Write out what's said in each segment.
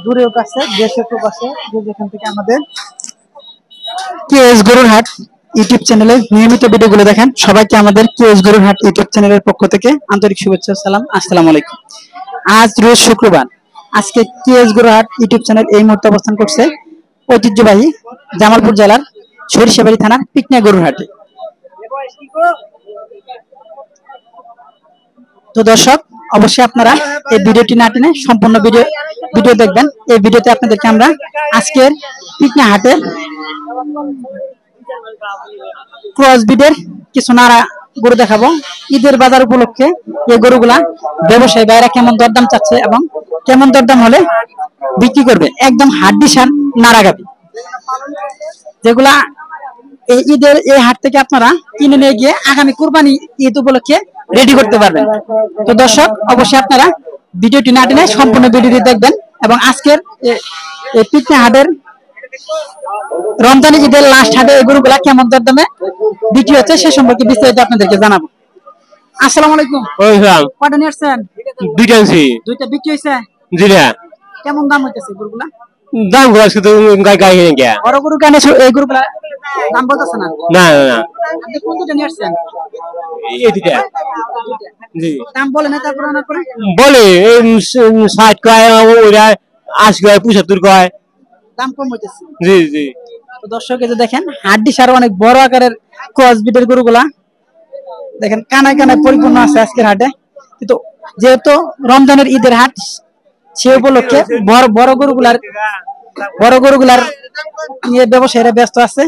দূরেও কাছে দেশে প্রবাসে যে যেখান থেকে আমাদের কেএস গরুর হাট ইউটিউব চ্যানেলে নিয়মিত ভিডিওগুলো দেখেন, সবাইকে আমাদের কেএস গরুর হাট ইউটিউব চ্যানেলের পক্ষ থেকে আন্তরিক শুভেচ্ছা সালাম। আসসালামু আলাইকুম। আজ রোজ শুক্রবার। আজকে কেএস গরুর হাট ইউটিউব চ্যানেল এই মুহূর্তে অবস্থান করছে ঐতিহ্যবাহী জামালপুর জেলার সরিষাবাড়ি থানার পিকনিয়া গরুর হাটে। তো দর্শক, অবশ্যই আপনারা এই ভিডিওটি না টেনে সম্পূর্ণ ভিডিও দেখবেন। এই ভিডিওতে আপনাদেরকে আমরা আজকের পিকনিক হাটে ক্রস ব্রিডের কিছু নাড়া গরু দেখাবো। ঈদের বাজার উপলক্ষে এই গরুগুলা ব্যবসায়ী ভাইরা কেমন দরদাম চাচ্ছে এবং কেমন দরদাম হলে বিক্রি করবে, একদম হাড্ডিসার নাড়া গাবি, যেগুলা এই ঈদের এই হাট থেকে আপনারা কিনে নিয়ে গিয়ে আগামী কুরবানি ঈদ উপলক্ষে রেডি করতে পারবেন। তো দর্শক, অবশ্যই আপনারা ভিডিওটি না টেনে সম্পূর্ণ ভিডিওটি দেখবেন এবং আজকের এই পিকনিক হাটের রমজান ঈদের লাস্ট হাটে এই গরুগুলা কেমন দরদামে বিক্রি হচ্ছে সে সম্পর্কে বিস্তারিত আপনাদেরকে জানাবো। আসসালামু আলাইকুম। কয়টা নিয়ে আসছেন? দুইটা বিক্রি হয়েছে? জি না। কেমন দাম হইতেছে গরুগুলা? দাম বড় গরু কেন এই গরুগুলা দাম বলতেছে না? না না। আপনি কোন দুটো নিয়ে আসছেন? এই দুটো। জি। দাম বলে না তারপর না করে? বলে 60 কয়, ওরা 80 কয়, 75 কয়। দাম কম হইতেছে। জি জি। তো দর্শক, এই যে দেখেন হাড্ডি সার অনেক বড় আকারের ক্রস ব্রিডের গরুগুলা দেখেন কানায় কানায় পরিপূর্ণ আছে আজকের হাটে। কিন্তু যেহেতু রমজানের ঈদের হাট, সে উপলক্ষে বড় গরুগুলার নিয়ে ব্যবসায়ীরা ব্যস্ত আছে।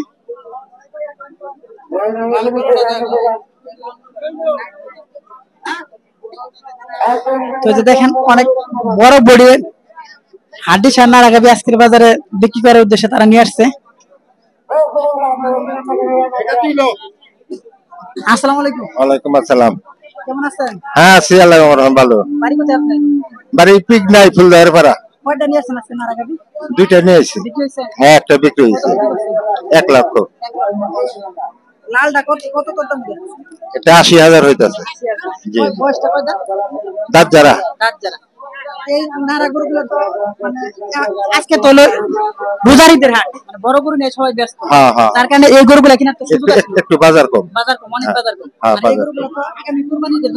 তো যে দেখেন অনেক বড় বড়ি হাড্ডি সার নাড়া গাবি আজকের বাজারে বিক্রি করার উদ্দেশ্যে তারা নিয়ে আসছে। আসসালামু আলাইকুম। ওয়ালাইকুম আসসালাম। কেমন আছেন? হ্যাঁ আছি, আল্লাহর রহমতে ভালো। বাড়ি কোথায় আপনার? বাড়ি পিকনাই ফুলদার পাড়া। কয়টা নিয়ে আসছেন আজকে নাড়া গাবি? দুইটা নিয়ে আসছি। বিক্রি হইছে? হ্যাঁ, একটা বিক্রি হইছে। 1 লাখ। লালটা কত কত কত দাম? এটা 80,000 হইতাছে। জি। বয়সটা কত? দাঁত যারা। এই নাড়া গরুগুলো তো মানে আজকে তো রোজার ঈদের হাট, মানে বড় গরু নিয়ে সবাই ব্যস্ত। হ্যাঁ হ্যাঁ। তার কারণে এই গরুগুলো কিনা একটু বাজার কম, অনেক বাজার কম। হ্যাঁ, এই গরুগুলো তো আগামী কুরবানির জন্য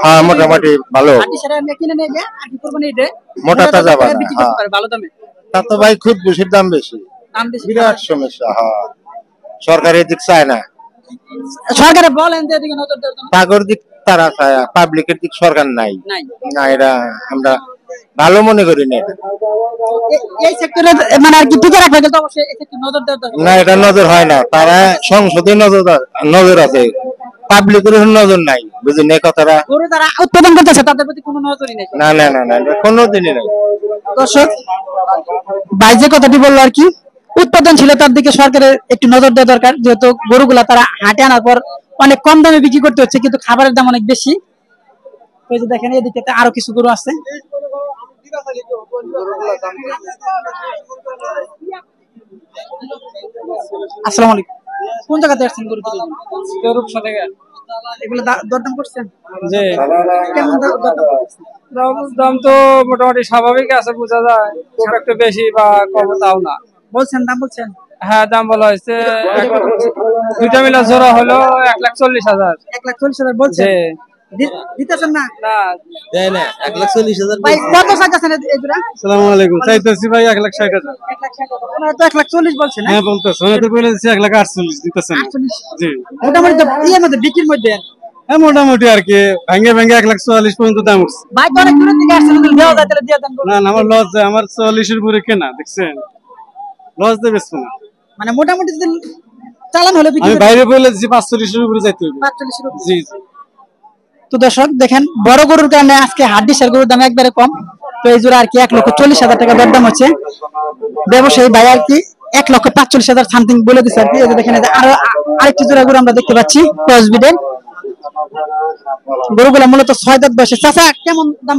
হ্যাঁ মোটামুটি ভালো। হাটে সেটা আমরা কিনে নিয়ে গিয়ে আগামী কুরবানির ঈদে মোটা তাজা বিক্রি করতে পারে ভালো দামে। তা তো ভাই খুব বেশির দাম বেশি। বিরাট সমস্যা। হ্যাঁ, সরকারের দিক চায় না। সরকারে বলেন যে এদিকে নজর দেওয়ার জন্য, পাগর দিক তারা চায়, পাবলিকের দিক সরকার নাই না। এটা আমরা ভালো মনে করি না। এই সেক্টরে মানে আর কি টিকে রাখবে তো অবশ্যই এই সেক্টরে নজর দেওয়া দরকার। না, এটা নজর হয় না। তারা সংসদে নজর আছে, পাবলিকের নজর নাই। বুঝলেন এই কথাটা? গরু তারা উৎপাদন করতেছে, তাদের প্রতি কোনো নজরই নেই। না না না না, কোনো দিনই নাই। দর্শক, ভাই যে কথাটি বললো আর কি, উৎপাদনশীলতার দিকে সরকারের একটু নজর দেওয়া দরকার। যেহেতু গরুগুলা তারা হাটে আনার পর অনেক কম দামে বিক্রি করতে হচ্ছে, কিন্তু খাবারের দাম অনেক বেশি। এই যে দেখেন এদিকে আরো কিছু গরু আছে। আসসালামু আলাইকুম। কোন জায়গাতে আসছেন গরু কিনতে? রূপসা থেকে। এগুলো দরদাম করছেন? জি। কেমন দাম? তো মোটামুটি স্বাভাবিক আছে, বোঝা যায়। খুব একটা বেশি বা কম তাও না। বলছেন দাম বলছেন? হ্যাঁ, দাম বলা হয়েছে। দুইটা মিলা জোড়া হলো 1,40,000। 1,40,000 বলছেন? দিতেছেন না? না দেয় না। 1,40,000 ভাই কত চাইতেছেন এগুলা? আসসালামু আলাইকুম। চাইতেছি ভাই 1,60,000। 1,60,000 আপনারা তো 1,40,000 বলছেন। হ্যাঁ বলতেছ, আমি তো বলেছি 1,48,000 দিতেছেন। 48? জি। মোটামুটি তো এর মধ্যে বিক্রির মধ্যে। হ্যাঁ মোটামুটি আর কি, ভাঙে 1,44,000 পর্যন্ত দাম উঠছে। ভাই তো অনেক দূর থেকে আসছেন, যদি দেওয়া যায় তাহলে দিয়ে দেন। না না, আমার লস যায়। আমার 44 এর উপরে কেনা, দেখছেন? লস দেবে না। মানে মোটামুটি যদি চালান হলে বিক্রি। আমি বাইরে বলেছি 45 এর উপরে যাইতে হবে। 45 এর উপরে? জি জি। তো দর্শক দেখেন, বড় গরুর কারণে আজকে হাড্ডিসার গরুর দাম একবারে কম। তো এই জোড়া আর কি 1,40,000 টাকা দরদাম হচ্ছে। ব্যবসায়ী ভাই আর কি 1,45,000 সামথিং বলে দিচ্ছে আর কি। এই যে দেখেন আরো আরেকটি জোড়া গরু আমরা দেখতে পাচ্ছি ক্রস ব্রিডের। গরুগুলা মূলত 6 দাঁত বয়সে। চাচা কেমন দাম?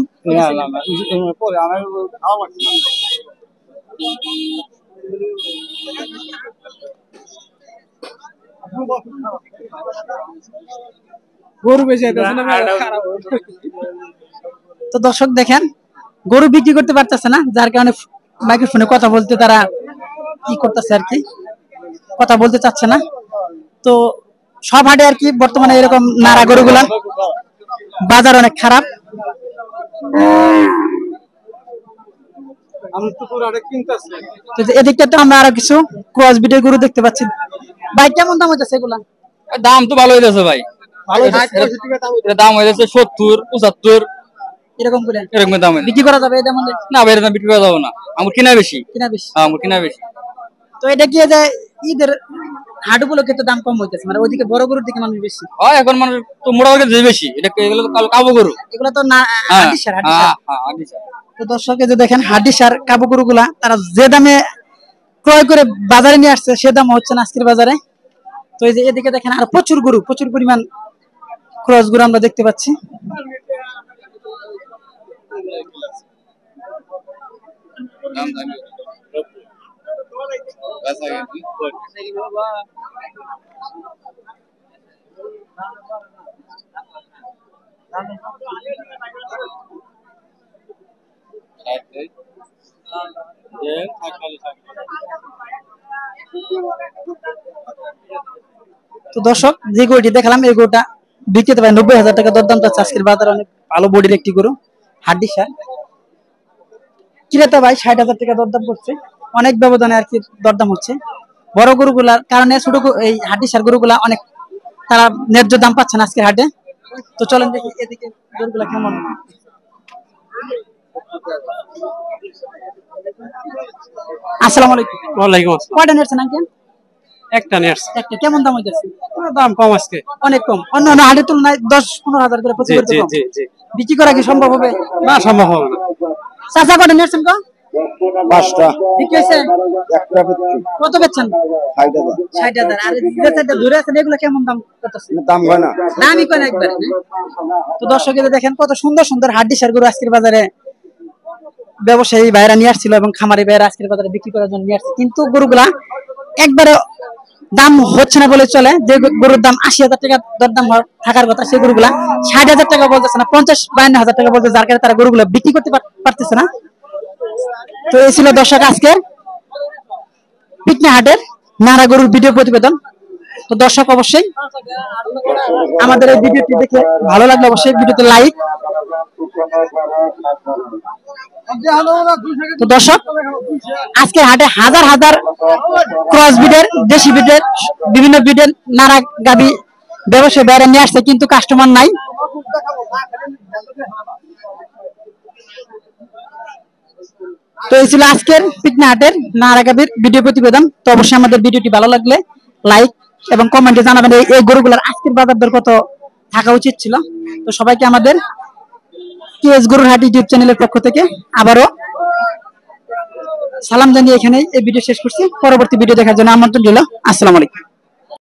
গরু বেশি তো দর্শক দেখেন গরু বিক্রি করতে পারতেছে না, যার কারণে মাইক্রোফোনে কথা বলতে তারা কি করতেছে আর কি, কথা বলতে চাচ্ছে না। তো সব হাটে আর কি বর্তমানে এরকম নাড়া গরুগুলা বাজার অনেক খারাপ। তো এদিকটা তো আমরা আরো কিছু ক্রস বিটের গরু দেখতে পাচ্ছি। ভাই কেমন দাম হইতেছে এগুলা? দাম তো ভালো হইতেছে ভাই, দাম হইতেছে 70 75 এরকম করে এরকম দাম। বিক্রি করা যাবে এই দাম? না ভাই এটা বিক্রি করা যাবে না, আমার কিনা বেশি। আমার কিনা বেশি। তো এটা কি যে ঈদের হাট উপলক্ষে তো দাম কম হইতেছে, মানে ওইদিকে বড় গরুর দিকে মানুষ বেশি হয় এখন মানুষ তো মোটামুটি যে বেশি, এটা এগুলো তো কাবু গরু, এগুলো তো না হাডিসার। তো দর্শকে যে দেখেন হাডিসার কাবু গরুগুলা তারা যে দামে ক্রয় করে বাজারে নিয়ে আসছে সে দাম হচ্ছে না আজকের বাজারে। তো এই যে এদিকে দেখেন আর প্রচুর গরু, প্রচুর পরিমাণ ক্রস গরু আমরা দেখতে পাচ্ছি। তো দর্শক যে গরুটি দেখালাম এই গরুটা বিক্রিতে পায় 90,000 টাকা দরদাম চাচ্ছে আজকের বাজারে। অনেক ভালো বডির একটি গরু, হাড্ডিসার। ক্রেতা ভাই 60,000 টাকা দরদাম করছে, অনেক ব্যবধানে আর কি দরদাম হচ্ছে। বড় গরুগুলার কারণে ছোট এই হাড্ডিসার গরুগুলা অনেক তারা ন্যায্য দাম পাচ্ছে না আজকের হাটে। তো চলেন দেখি এদিকে গরুগুলা কেমন। আসসালামু আলাইকুম। ওয়ালাইকুম আসসালাম। কয়টা নিয়েছেন আঙ্কেল? একটা নিয়েছে। একটা কেমন দাম হইতেছে? দাম কম আজকে, অনেক কম। অন্যান্য হাটের তুলনায় 10-15,000 করে প্রতি গরুতে কম। বিক্রি করা কি সম্ভব হবে? না, সম্ভব হবে না। চাচা কয়টা নিয়েছেন গো? 5টা বিক্রি হয়েছে? একটা বিক্রি। কত বেচছেন? 60,000। 60,000। আর যে চারটা ধরে আছেন এগুলো কেমন দাম করতেছে? দাম হয় না, দামই কয় না একবারে। তো দর্শকেরা দেখেন কত সুন্দর সুন্দর হাড্ডিসার গরু আজকের বাজারে ব্যবসায়ী ভাইরা নিয়ে আসছিল এবং খামারি ভাইরা আজকের বাজারে বিক্রি করার জন্য নিয়ে আসছে, কিন্তু গরুগুলা একবারে দাম হচ্ছে না বলে চলে। যে গরুর দাম 80,000 টাকা দরদাম থাকার কথা সেই গরুগুলা 60,000 টাকা বলতেছে না, 50-52,000 টাকা বলতে, যার কারণে তারা গরুগুলা বিক্রি করতে পারতেছে না। তো এই ছিল দর্শক আজকের পিকনি হাটের নাড়া গরুর ভিডিও প্রতিবেদন। তো দর্শক অবশ্যই আমাদের এই ভিডিওটি দেখে ভালো লাগলে অবশ্যই ভিডিওতে লাইক। তো দর্শক আজকে হাটে হাজার হাজার ক্রস বিডের, দেশি বিডের, বিভিন্ন বিডের নাড়া গাবি ব্যবসায়ী বাইরে নিয়ে আসছে, কিন্তু কাস্টমার নাই। তো এই ছিল আজকের পিকনি হাটের নাড়া গাবির ভিডিও প্রতিবেদন। তো অবশ্যই আমাদের ভিডিওটি ভালো লাগলে লাইক এবং কমেন্টে জানাবেন এই গরুগুলার আজকের বাজার দর কত থাকা উচিত ছিল। তো সবাইকে আমাদের কেএস গরুর হাট ইউটিউব চ্যানেলের পক্ষ থেকে আবারও সালাম জানিয়ে এখানে এই ভিডিও শেষ করছি। পরবর্তী ভিডিও দেখার জন্য আমন্ত্রণ রইল। আসসালামু আলাইকুম।